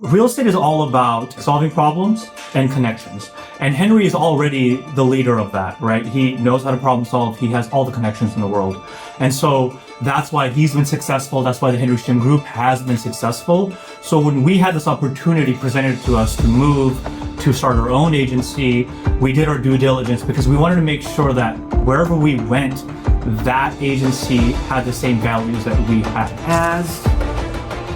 Real estate is all about solving problems and connections. And Henry is already the leader of that, right? He knows how to problem solve. He has all the connections in the world. And so that's why he's been successful. That's why the Henry Shim Group has been successful. So when we had this opportunity presented to us to move, to start our own agency, we did our due diligence because we wanted to make sure that wherever we went, that agency had the same values that we had. As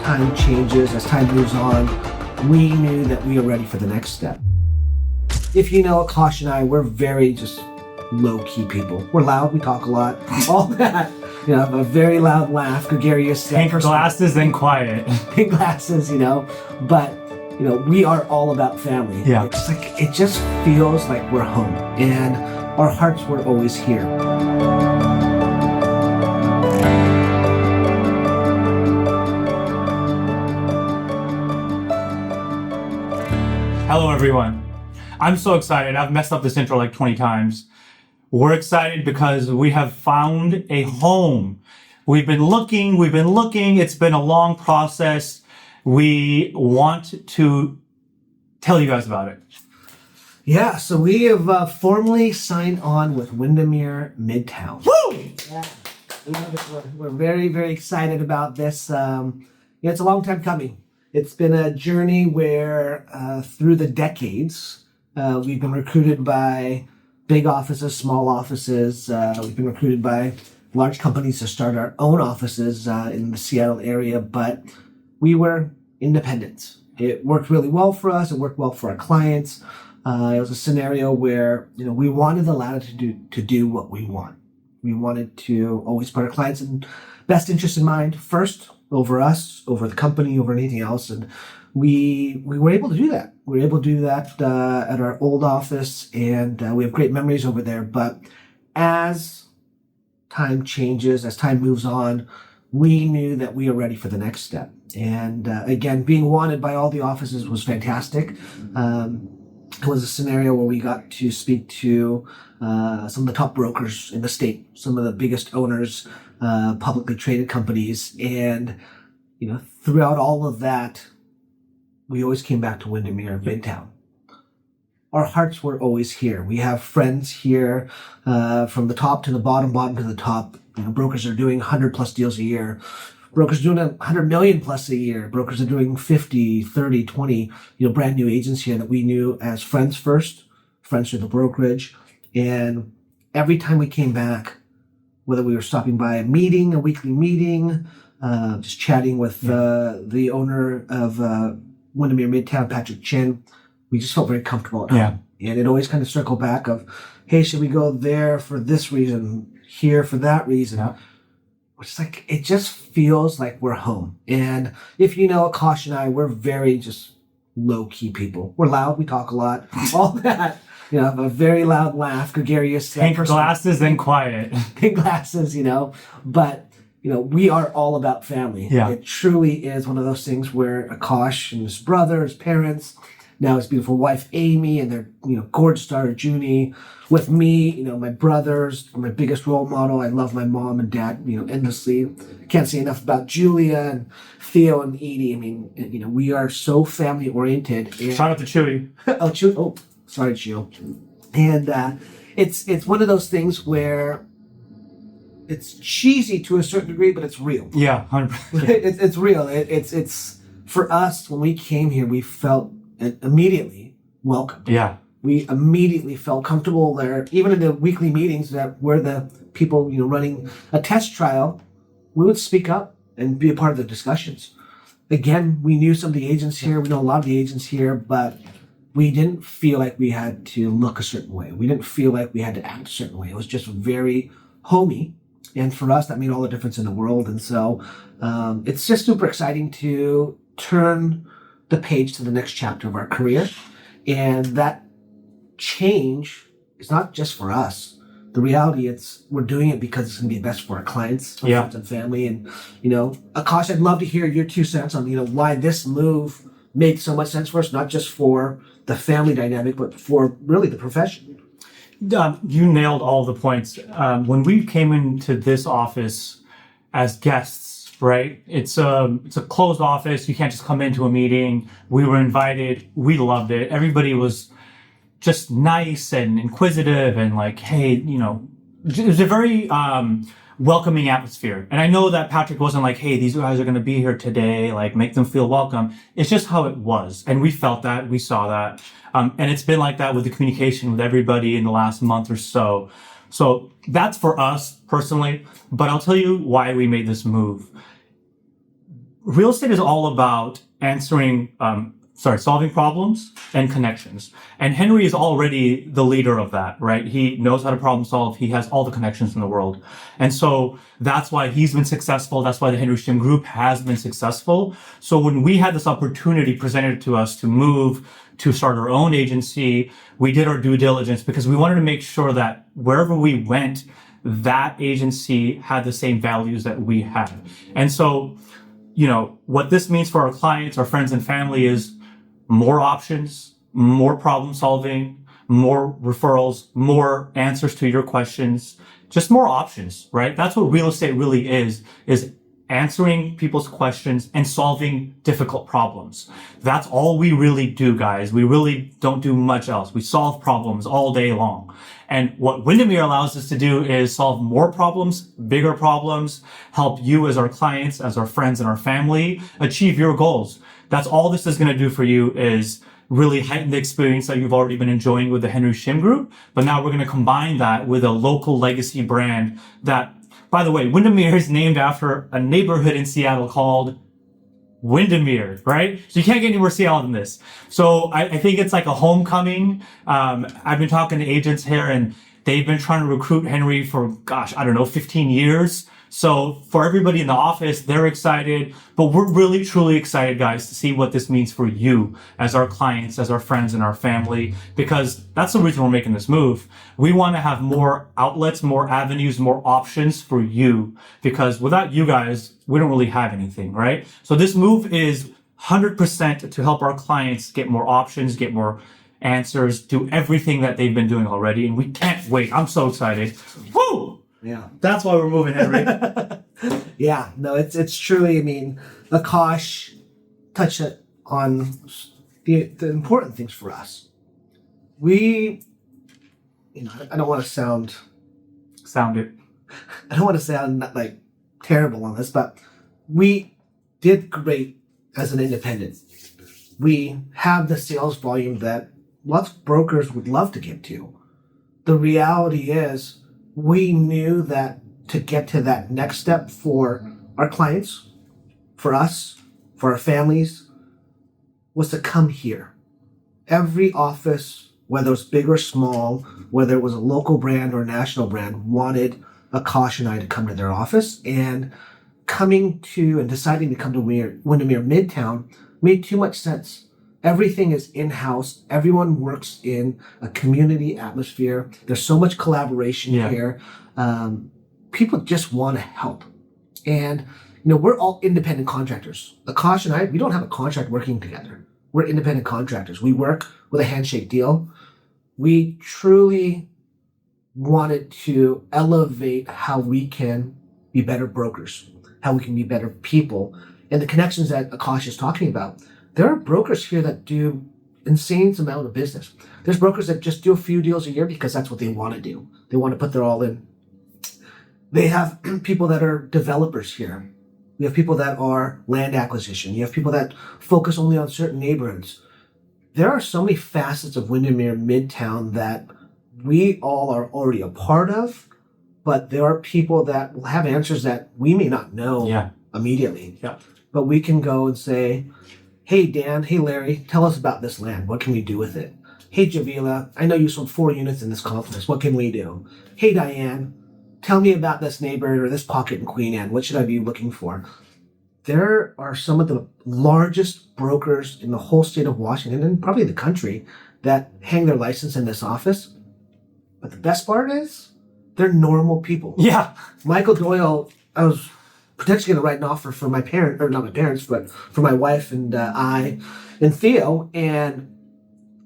time changes, as time moves on, we knew that we were ready for the next step. If you know Akash and I, we're very just low-key people. We're loud, we talk a lot, all that. You know, a very loud laugh, gregarious. Pink glasses and quiet. Pink glasses, but we are all about family. Yeah. It's like, it just feels like we're home and our hearts were always here. Hello, everyone. I'm so excited. I've messed up this intro like 20 times. We're excited because we have found a home. We've been looking. It's been a long process. We want to tell you guys about it. Yeah, so we have formally signed on with Windermere Midtown. Woo! Yeah. We're very, very excited about this. It's a long time coming. It's been a journey where through the decades, we've been recruited by big offices, small offices. We've been recruited by large companies to start our own offices in the Seattle area, but we were independent. It worked really well for us. It worked well for our clients. It was a scenario where, we wanted the latitude to do what we want. We wanted to always put our clients' best interest in mind first, over us, over the company, over anything else. And we were able to do that. We were able to do that at our old office, and we have great memories over there. But as time changes, as time moves on, we knew that we were ready for the next step. And again, being wanted by all the offices was fantastic. It was a scenario where we got to speak to some of the top brokers in the state, some of the biggest owners, publicly traded companies. And, throughout all of that, we always came back to Windermere Midtown. Our hearts were always here. We have friends here from the top to the bottom to the top. Brokers are doing 100 plus deals a year. Brokers are doing 100 million plus a year. Brokers are doing 50, 30, 20, brand new agents here that we knew as friends first, friends through the brokerage. And every time we came back, whether we were stopping by a weekly meeting, just chatting with the owner of Windermere Midtown, Patrick Chin, we just felt very comfortable at home. And it always kind of circled back of, hey, should we go there for this reason, here for that reason? Yeah. It's like, it just feels like we're home. And if you know Akash and I, we're very just low-key people. We're loud, we talk a lot, all that. A very loud laugh, gregarious. Pink glasses and quiet. Pink glasses, but, we are all about family. Yeah. It truly is one of those things where Akash and his brother, his parents, now his beautiful wife, Amy, and their, gorgeous daughter, Junie, with me, my brothers, my biggest role model. I love my mom and dad, endlessly. Can't say enough about Julia and Theo and Edie. I mean, we are so family oriented. Shout out to Chewy. Chewy. Oh, sorry, Chew. And it's one of those things where it's cheesy to a certain degree, but it's real. Yeah, 100%. It's real. It's for us, when we came here, we felt immediately welcomed. Yeah. We immediately felt comfortable there. Even in the weekly meetings that were the people, running a test trial, we would speak up and be a part of the discussions. Again, we knew some of the agents here. We know a lot of the agents here, but we didn't feel like we had to look a certain way. We didn't feel like we had to act a certain way. It was just very homey. And for us, that made all the difference in the world. And so it's just super exciting to turn the page to the next chapter of our career. And that change is not just for us. The reality, we're doing it because it's going to be best for our clients, our friends and family. And, Akash, I'd love to hear your 2 cents on, why this move made so much sense for us, not just for the family dynamic, but for really the profession. You nailed all the points. When we came into this office as guests, right? It's a closed office. You can't just come into a meeting. We were invited. We loved it. Everybody was just nice and inquisitive and like, hey, it was a very welcoming atmosphere. And I know that Patrick wasn't like, hey, these guys are going to be here today, like make them feel welcome. It's just how it was. And we felt that, we saw that. And it's been like that with the communication with everybody in the last month or so. So that's for us personally, but I'll tell you why we made this move. Real estate is all about solving problems and connections. And Henry is already the leader of that, right? He knows how to problem solve. He has all the connections in the world. And so that's why he's been successful. That's why the Henry Shim Group has been successful. So when we had this opportunity presented to us to move, to start our own agency, we did our due diligence because we wanted to make sure that wherever we went, that agency had the same values that we had. And so, what this means for our clients, our friends and family is more options, more problem solving, more referrals, more answers to your questions, just more options, right? That's what real estate really is answering people's questions and solving difficult problems. That's all we really do, guys. We really don't do much else. We solve problems all day long. And what Windermere allows us to do is solve more problems, bigger problems, help you as our clients, as our friends and our family achieve your goals. That's all this is going to do for you is really heighten the experience that you've already been enjoying with the Henry Shim Group. But now we're going to combine that with a local legacy brand that, by the way, Windermere is named after a neighborhood in Seattle called Windermere, right? So you can't get any more Seattle than this. So I think it's like a homecoming. I've been talking to agents here and they've been trying to recruit Henry for, 15 years. So for everybody in the office, they're excited, but we're really, truly excited, guys, to see what this means for you as our clients, as our friends and our family, because that's the reason we're making this move. We want to have more outlets, more avenues, more options for you, because without you guys, we don't really have anything, right? So this move is 100% to help our clients get more options, get more answers, do everything that they've been doing already. And we can't wait. I'm so excited. Woo! Yeah. That's why we're moving, Henry. Yeah, no, it's truly, Akash touched on the important things for us. We, I don't want to sound like terrible on this, but we did great as an independent. We have the sales volume that lots of brokers would love to get to. The reality is, we knew that to get to that next step for our clients, for us, for our families, was to come here. Every office, whether it was big or small, whether it was a local brand or a national brand, wanted Akash and I to come to their office. And coming to and deciding to come to Windermere Midtown made too much sense. Everything is in-house. Everyone works in a community atmosphere. There's so much collaboration here. People just want to help. And, we're all independent contractors. Akash and I, we don't have a contract working together. We're independent contractors. We work with a handshake deal. We truly wanted to elevate how we can be better brokers, how we can be better people. And the connections that Akash is talking about, there are brokers here that do insane amount of business. There's brokers that just do a few deals a year because that's what they want to do. They want to put their all in. They have people that are developers here. We have people that are land acquisition. You have people that focus only on certain neighborhoods. There are so many facets of Windermere Midtown that we all are already a part of, but there are people that will have answers that we may not know immediately. Yeah. But we can go and say, hey, Dan, hey, Larry, tell us about this land. What can we do with it? Hey, Javila, I know you sold 4 units in this complex. What can we do? Hey, Diane, tell me about this neighborhood or this pocket in Queen Anne. What should I be looking for? There are some of the largest brokers in the whole state of Washington and probably the country that hang their license in this office. But the best part is they're normal people. Yeah. Michael Doyle, I was potentially going to write an offer for my parents, or not my parents, but for my wife and I and Theo, and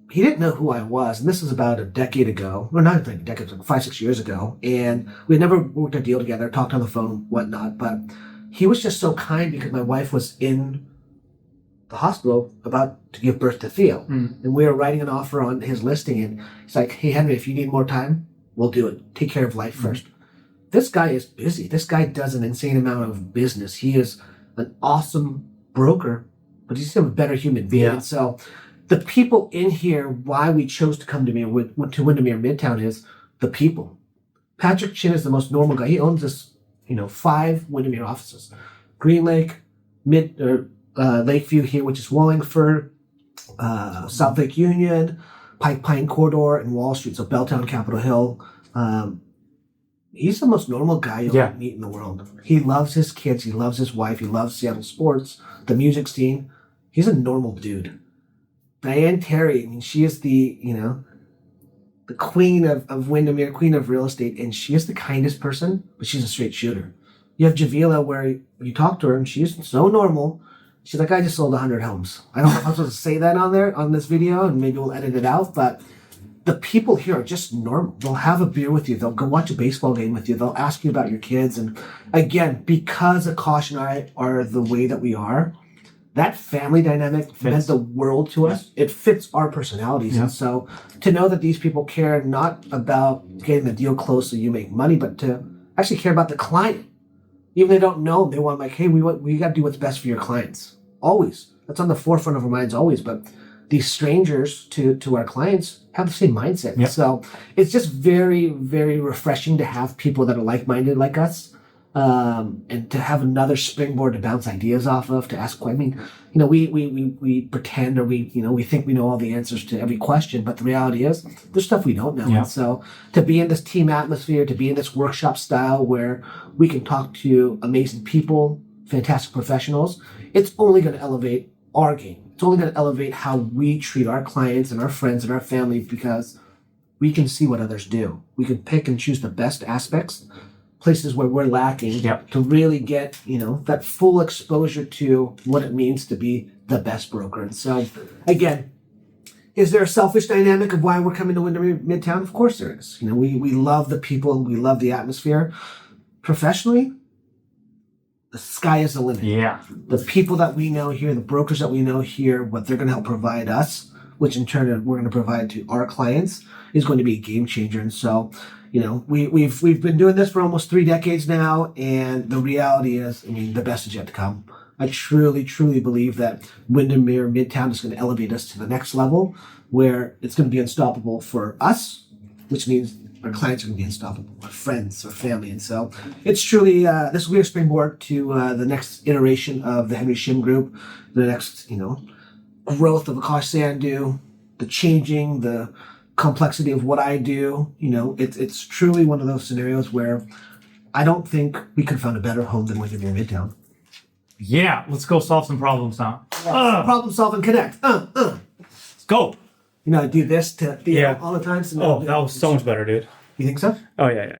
he didn't know who I was. And this was about a decade ago, or not even a decade, like 5-6 years ago. And we had never worked a deal together, talked on the phone, whatnot. But he was just so kind because my wife was in the hospital about to give birth to Theo. And we were writing an offer on his listing, and he's like, hey, Henry, if you need more time, we'll do it. Take care of life first. This guy is busy. This guy does an insane amount of business. He is an awesome broker, but he's a better human being. Yeah. And so the people in here, why we chose to come to Windermere Midtown is the people. Patrick Chin is the most normal guy. He owns this, 5 Windermere offices. Green Lake, Lakeview here, which is Wallingford, South Lake Union, Pike Pine Corridor, and Wall Street, so Belltown, Capitol Hill. He's the most normal guy you'll meet in the world. He loves his kids. He loves his wife. He loves Seattle sports, the music scene. He's a normal dude. Diane Terry, she is the queen of Windermere, queen of real estate, and she is the kindest person, but she's a straight shooter. You have Javila, where you talk to her, and she's so normal. She's like, I just sold 100 homes. I don't know if I'm supposed to say that on this video, and maybe we'll edit it out, but the people here are just normal. They'll have a beer with you. They'll go watch a baseball game with you. They'll ask you about your kids. And again, because Akash and I are the way that we are, that family dynamic meant the world to us. It fits our personalities. And so to know that these people care not about getting the deal closed so you make money, but to actually care about the client. Even if they don't know, they want hey, we got to do what's best for your clients. Always. That's on the forefront of our minds always. But these strangers to our clients have the same mindset. Yep. So it's just very, very refreshing to have people that are like-minded like us, and to have another springboard to bounce ideas off of, to ask. We pretend, or we think we know all the answers to every question, but the reality is there's stuff we don't know. Yep. And so to be in this team atmosphere, to be in this workshop style where we can talk to amazing people, fantastic professionals, it's only going to elevate our game. It's only going to elevate how we treat our clients and our friends and our family, because we can see what others do. We can pick and choose the best aspects, places where we're lacking, to really get, that full exposure to what it means to be the best broker. And so, again, is there a selfish dynamic of why we're coming to Windermere Midtown? Of course there is. We love the people, we love the atmosphere. Professionally, the sky is the limit. Yeah. The people that we know here, the brokers that we know here, what they're going to help provide us, which in turn we're going to provide to our clients, is going to be a game changer. And so, we've been doing this for almost 3 decades now, and the reality is, the best is yet to come. I truly, truly believe that Windermere Midtown is going to elevate us to the next level, where it's going to be unstoppable for us, which means our clients are going to be unstoppable, our friends, our family. And so it's truly, this will be a springboard to the next iteration of the Henry Shim Group, the next, growth of Akash Sandhu, the changing, the complexity of what I do. It's truly one of those scenarios where I don't think we could have found a better home than Windermere Midtown. Yeah, let's go solve some problems now. Problem solve and connect. Let's go. I do this to all the time. So that was so much better, dude. You think so? Oh, yeah.